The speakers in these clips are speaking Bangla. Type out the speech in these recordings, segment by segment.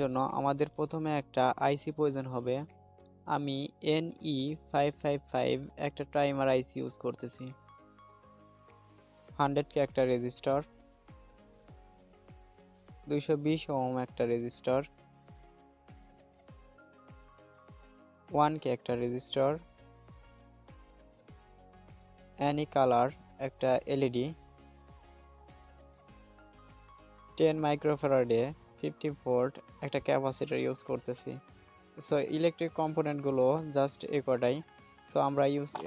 জন্য আমাদের প্রথমে একটা আইসি প্রয়োজন হবে। আমি NE555 একটা টাইমার আইসি ইউজ করতেছি। 100K একটা রেজিস্টার, 220 ওহম একটা রেজিস্টার, 1K একটা রেজিস্টার, এনি কালার একটা এলইডি, 10 মাইক্রোফ্যারাডে 50 ভোল্ট একটা ক্যাপাসিটর ইউজ করতেছি। সো ইলেকট্রিক কম্পোনেন্টগুলো জাস্ট এ কটাই। সো আমরা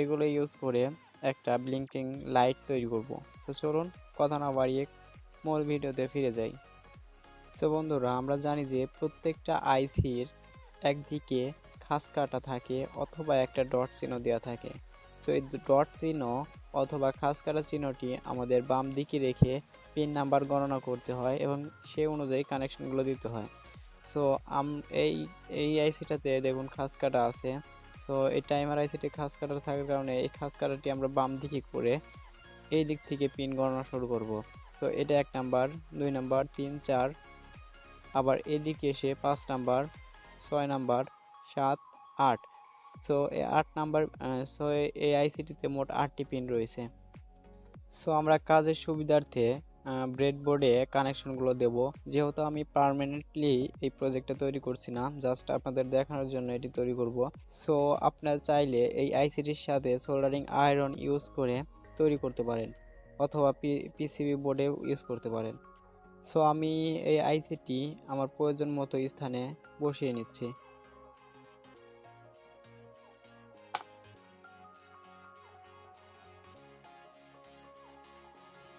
এগুলো ইউজ করে একটা ব্লিঙ্কিং লাইট তৈরি করব। তো চলুন কথা না বাড়িয়ে মূল ভিডিওতে ফিরে যাই। সো বন্ধুরা, আমরা জানি যে প্রত্যেকটা আইসির একদিকে খাস কাটা থাকে অথবা একটা ডট চিহ্ন দেওয়া থাকে। সো এই ডট চিহ্ন অথবা খাস কাটা চিহ্নটি আমাদের বাম দিকে রেখে পিন নাম্বার গণনা করতে হয় এবং সেই অনুযায়ী কানেকশনগুলো দিতে হয়। সো এই আইসিটাতে দেখুন খাস কাটা আছে। সো এই টাইমার আইসিটি খাস কাটা থাকার কারণে এই খাস কাটাটি আমরা বাম দিকে করে এই দিক থেকে পিন গণনা শুরু করব। সো এটা 1 নাম্বার, 2 নাম্বার, 3, 4, আবার এদিকে এসে 5 নাম্বার, 6 নাম্বার, 7, 8। সো এই 8 নাম্বার সো এই আইসিটিতে মোট 8টি পিন রয়েছে। সো আমরা কাজের সুবিধার্থে ব্রেডবোর্ডে কানেকশনগুলো দেব। যেহেতু আমি পার্মানেন্টলি এই প্রজেক্টটা তৈরি করছি না, জাস্ট আপনাদের দেখানোর জন্য এটি তৈরি করব। সো আপনারা চাইলে এই আইসিটির সাথে সোল্ডারিং আয়রন ইউজ করে তৈরি করতে পারেন অথবা পিসিবি বোর্ডে ইউজ করতে পারেন। সো আমি এই আইসিটি আমার প্রয়োজন মতো স্থানে বসিয়ে নিচ্ছি।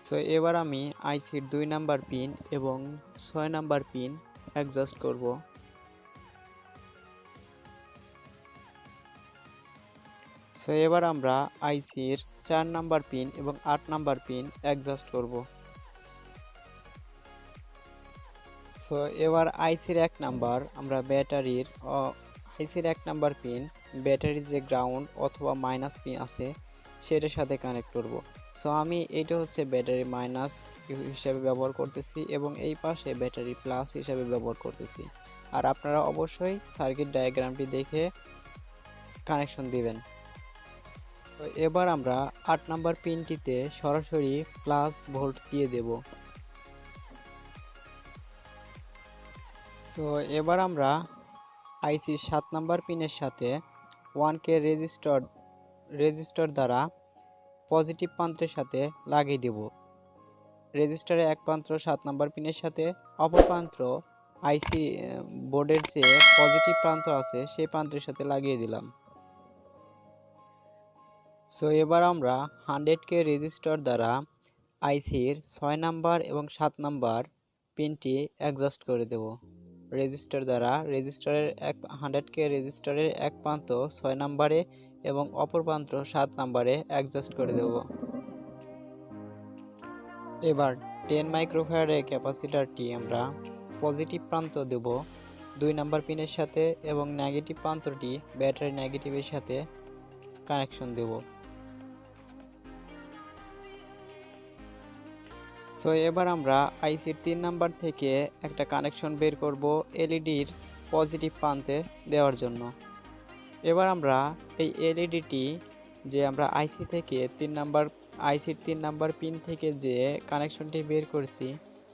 সো এবার আমি আইসির 2 নাম্বার পিন এবং 6 নাম্বার পিন অ্যাডজাস্ট করব। সো এবার আমরা আইসির 4 নাম্বার পিন এবং 8 নাম্বার পিন অ্যাডজাস্ট করব। সো এবার আইসির 1 নাম্বার আমরা আইসির 1 নাম্বার পিন ব্যাটারির যে গ্রাউন্ড অথবা মাইনাস পিন আছে সেটার সাথে কানেক্ট করব। সো আমি এটা হচ্ছে ব্যাটারি মাইনাস হিসাবে ব্যবহার করতেছি এবং এই পাশে ব্যাটারি প্লাস হিসাবে ব্যবহার করতেছি। আর আপনারা অবশ্যই সার্কিট ডায়াগ্রামটি দেখে কানেকশন দিবেন। তো এবার আমরা 8 নাম্বার পিনটিতে সরাসরি প্লাস ভোল্ট দিয়ে দেব। সো এবার আমরা আইসির 7 নাম্বার পিনের সাথে 1K রেজিস্টার দ্বারা পজিটিভ প্রান্তের সাথে লাগিয়ে দেব। রেজিস্টারের এক প্রান্ত 7 নাম্বার পিনের সাথে, অপর প্রান্ত আইসি বোর্ডের যে পজিটিভ প্রান্ত আছে সেই প্রান্তের সাথে লাগিয়ে দিলাম। সো এবার আমরা 100K রেজিস্টার দ্বারা আইসির 6 নাম্বার এবং 7 নাম্বার পিনটি অ্যাডজাস্ট করে দেব। রেজিস্টারের 100K রেজিস্টারের এক প্রান্ত 6 নাম্বারে এবং অপর প্রান্ত 7 নাম্বারে অ্যাডজাস্ট করে দেব। এবার 10 মাইক্রোফ্যারাডের ক্যাপাসিটরটি আমরা পজিটিভ প্রান্ত দেব 2 নাম্বার পিনের সাথে এবং নেগেটিভ প্রান্তটি ব্যাটারি নেগেটিভের সাথে কানেকশন দেব। সো এবার আমরা আইসির 3 নাম্বার থেকে একটা কানেকশন বের করব এলইডির পজিটিভ প্রান্তে দেওয়ার জন্য। এবার আমরা এই এলইডিটি যে আমরা আইসির 3 নাম্বার পিন থেকে যে কানেকশনটি বের করছি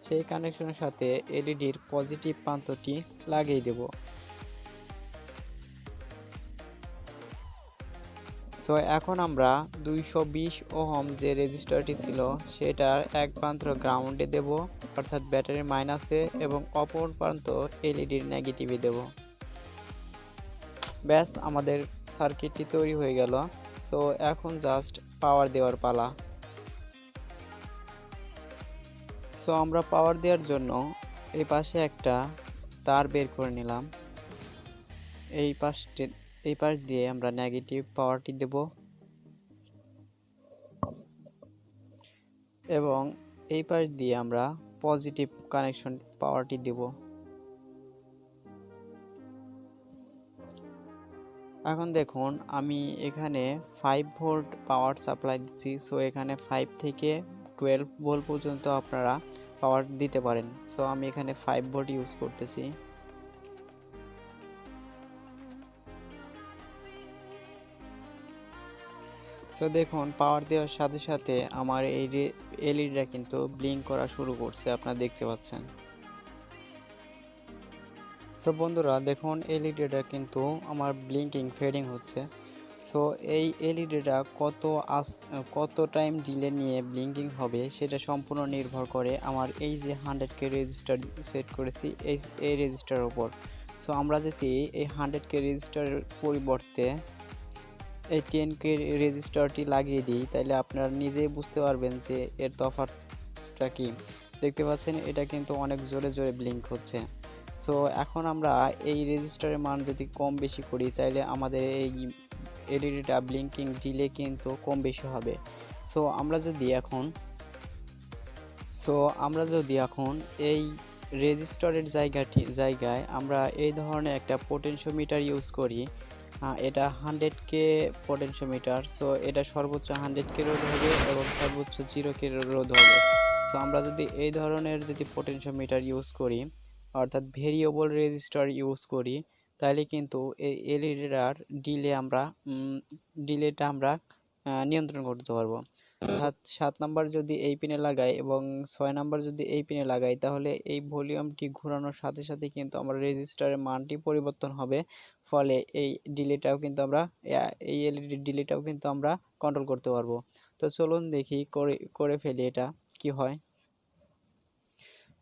সেই কানেকশনের সাথে এলইডির পজিটিভ প্রান্তটি লাগিয়ে দেব। সো এখন আমরা 220 ওহম যে রেজিস্টারটি ছিল সেটার এক প্রান্ত গ্রাউন্ডে দেব, অর্থাৎ ব্যাটারির মাইনাসে, এবং অপর প্রান্ত এলইডির নেগেটিভে দেব। ব্যাস, আমাদের সার্কিটটি তৈরি হয়ে গেল। সো এখন জাস্ট পাওয়ার দেওয়ার পালা। সো আমরা পাওয়ার দেওয়ার জন্য এই পাশে একটা তার বের করে নিলাম। এই পাশ দিয়ে আমরা নেগেটিভ পাওয়ারটি দেব এবং এই পাশ দিয়ে আমরা পজিটিভ কানেকশন পাওয়ারটি দেব। এখন দেখুন আমি এখানে 5 ভোল্ট পাওয়ার সাপ্লাই দিচ্ছি। সো এখানে 5 থেকে 12 ভোল্ট পর্যন্ত আপনারা পাওয়ার দিতে পারেন। সো আমি এখানে 5 ভোল্ট ইউজ করতেছি। সো দেখুন পাওয়ার দেওয়ার সাথে সাথে আমার এই এলইডিটা কিন্তু ব্লিঙ্ক করা শুরু করছে, আপনারা দেখতে পাচ্ছেন। সো বন্ধুরা দেখুন এলইডিটা কিন্তু আমার ব্লিঙ্কিং ফেডিং হচ্ছে। সো এই এলইডিটা কত টাইম ডিলে নিয়ে ব্লিঙ্কিং হবে সেটা সম্পূর্ণ নির্ভর করে আমার এই যে 100K রেজিস্টার সেট করেছি এই রেজিস্টারের উপর। সো আমরা যদি এই 100K রেজিস্টারের পরিবর্তে এই 10K রেজিস্টারটি লাগিয়ে দিই, তাহলে আপনারা নিজেই বুঝতে পারবেন যে এর তফাৎটা কি। দেখতে পাচ্ছেন এটা কিন্তু অনেক জোরে জোরে ব্লিঙ্ক হচ্ছে। সো এখন আমরা এই রেজিস্টারের মান যদি কম বেশি করি, তাহলে আমাদের এই এলইডিটা ব্লিঙ্কিং ডিলে কিন্তু কম বেশি হবে। সো আমরা যদি এখন এই রেজিস্টারের জায়গায় আমরা এই ধরনের একটা পোটেনশিওমিটার ইউজ করি, এটা 100K পোটেনশিওমিটার। সো এটা সর্বোচ্চ 100K রোধ হবে এবং সর্বোচ্চ 0K রোধ হবে। সো আমরা যদি এই ধরনের পোটেনশিওমিটার ইউজ করি, অর্থাৎ ভেরিয়েবল রেজিস্টার ইউজ করি, তাহলে কিন্তু এই এলইডিটার ডিলেটা আমরা নিয়ন্ত্রণ করতে পারবো। 7 নাম্বার যদি এই পিনে লাগাই এবং 6 নাম্বার যদি এই পিনে লাগাই, তাহলে এই ভলিউমটি ঘোরানোর সাথে সাথে কিন্তু আমার রেজিস্টারের মানটি পরিবর্তন হবে। ফলে এই ডিলেটাও কিন্তু আমরা এই এলইডি ডিলেটাও কিন্তু আমরা কন্ট্রোল করতে পারবো। তো চলুন দেখি করে ফেলি এটা কি হয়।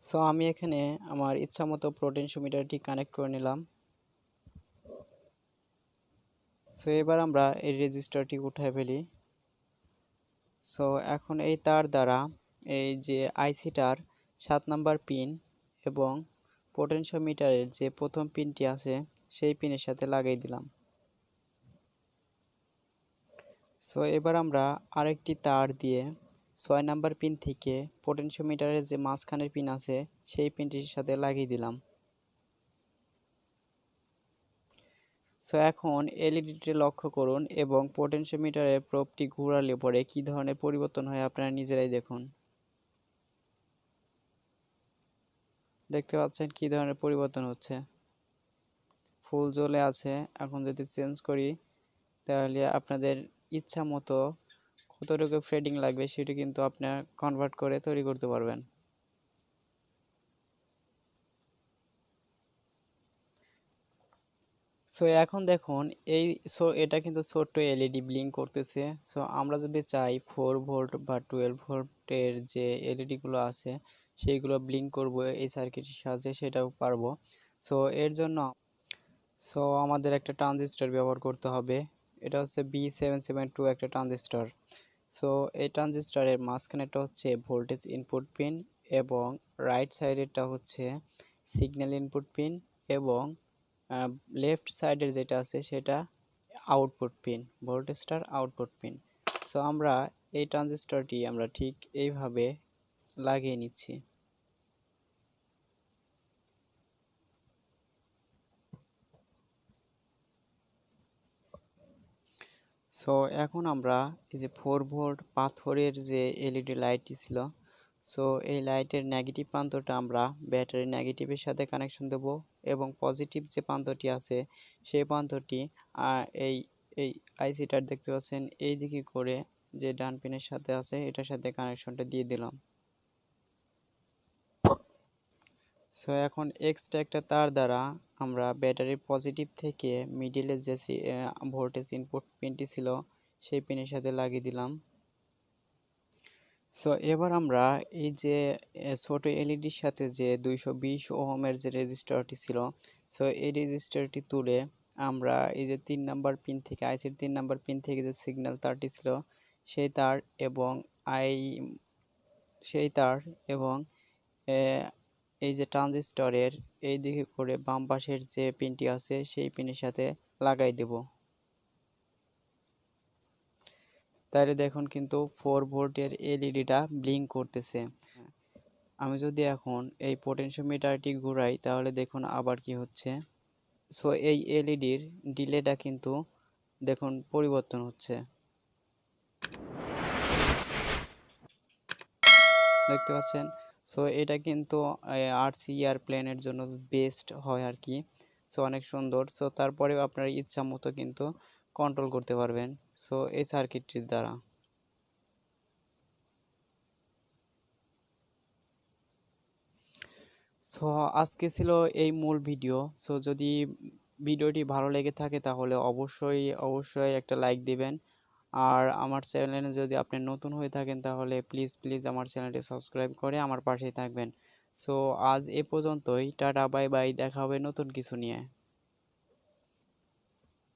সো আমি এখানে আমার ইচ্ছা মতো পোটেনশিওমিটারটি কানেক্ট করে নিলাম। সো এবার আমরা এই রেজিস্টারটি উঠায় ফেলি। সো এখন এই তার দ্বারা এই যে আইসিটার 7 নাম্বার পিন এবং পোটেনশিওমিটারের যে প্রথম পিনটি আছে সেই পিনের সাথে লাগাই দিলাম। সো এবার আমরা আরেকটি তার দিয়ে 6 নাম্বার পিন থেকে পোটেনশিওমিটারের যে মাঝখানের পিন আছে সেই পিনটির সাথে লাগিয়ে দিলাম। সো এখন এলইডিটি লক্ষ্য করুন এবং পোটেনশিওমিটারের প্রোবটি ঘোরালে পরে কী ধরনের পরিবর্তন হয় আপনারা নিজেরাই দেখুন। দেখতে পাচ্ছেন কী ধরনের পরিবর্তন হচ্ছে, ফুল জ্বলে আছে। এখন যদি চেঞ্জ করি, তাহলে আপনাদের ইচ্ছা মতো কতটুকু ফেডিং লাগবে সেটি কিন্তু আপনার কনভার্ট করে তৈরি করতে পারবেন। সো এখন দেখুন এটা কিন্তু ছোট্ট এলইডি ব্লিঙ্ক করতেছে। সো আমরা যদি চাই 4 ভোল্ট বা 12 ভোল্টের যে এলইডি গুলো আছে সেইগুলো ব্লিঙ্ক করব এই সার্কিটের সাহায্যে, সেটাও পারবো। সো এর জন্য আমাদের একটা ট্রানজিস্টর ব্যবহার করতে হবে। এটা হচ্ছে B772 একটা ট্রানজিস্টর। সো এই ট্রানজিস্টরের মাঝখানেটা হচ্ছে ভোল্টেজ ইনপুট পিন এবং রাইট সাইডেরটা হচ্ছে সিগন্যাল ইনপুট পিন এবং লেফট সাইডের যেটা আছে সেটা আউটপুট পিন, ভোল্টেজটার আউটপুট পিন। সো আমরা এই ট্রানজিস্টরটি আমরা ঠিক এইভাবে লাগিয়ে নিচ্ছি। সো এখন আমরা এই যে 4 ভোল্ট পাথরের যে এলইডি লাইটটি ছিল, সো এই লাইটের নেগেটিভ প্রান্তটা আমরা ব্যাটারি নেগেটিভের সাথে কানেকশন দেব এবং পজিটিভ যে প্রান্তটি আছে সেই প্রান্তটি এই এই আইসিটার দেখতে পাচ্ছেন এই দিকে করে যে ডান পিনের সাথে আছে এটার সাথে কানেকশনটা দিয়ে দিলাম। সো এখন এক্সট্রা একটা তার দ্বারা আমরা ব্যাটারির পজিটিভ থেকে মিডিলে যে ভোল্টেজ ইনপুট পিনটি ছিল সেই পিনের সাথে লাগিয়ে দিলাম। সো এবার আমরা এই যে ছোট এলইডির সাথে যে 220 ওহমের যে রেজিস্টারটি ছিল, সো এই রেজিস্টারটি তুলে আমরা এই যে 3 নাম্বার পিন থেকে আইসির 3 নাম্বার পিন থেকে যে সিগন্যাল তারটি ছিল সেই তার এবং আই সেই তার এবং এই যে ট্রানজিস্টরের এই দিকে করে বাম পাশের যে পিনটি আছে সেই পিনের সাথে লাগাই দেব। তাহলে দেখুন কিন্তু 4 ভোল্টের এলইডিটা ব্লিঙ্ক করতেছে। আমি যদি এখন এই পোটেনশিওমিটারটি ঘুরাই তাহলে দেখুন আবার কি হচ্ছে। সো এই এলইডির ডিলেটা কিন্তু দেখুন পরিবর্তন হচ্ছে, দেখতে পাচ্ছেন। সো এটা কিন্তু আরসি এয়ারপ্লেনের জন্য বেস্ট হয় আর কি। সো অনেক সুন্দর। সো তারপরেও আপনার ইচ্ছা মতো কিন্তু কন্ট্রোল করতে পারবেন সো এই সার্কিটটির দ্বারা। সো আজকে ছিল এই মূল ভিডিও। সো যদি ভিডিওটি ভালো লেগে থাকে তাহলে অবশ্যই অবশ্যই একটা লাইক দিবেন। আর আমার চ্যানেলে যদি আপনি নতুন হয়ে থাকেন তাহলে প্লিজ প্লিজ আমার চ্যানেলটি সাবস্ক্রাইব করে আমার পাশেই থাকবেন। সো আজ এ পর্যন্তই, টাটা বাই বাই, দেখা হবে নতুন কিছু নিয়ে।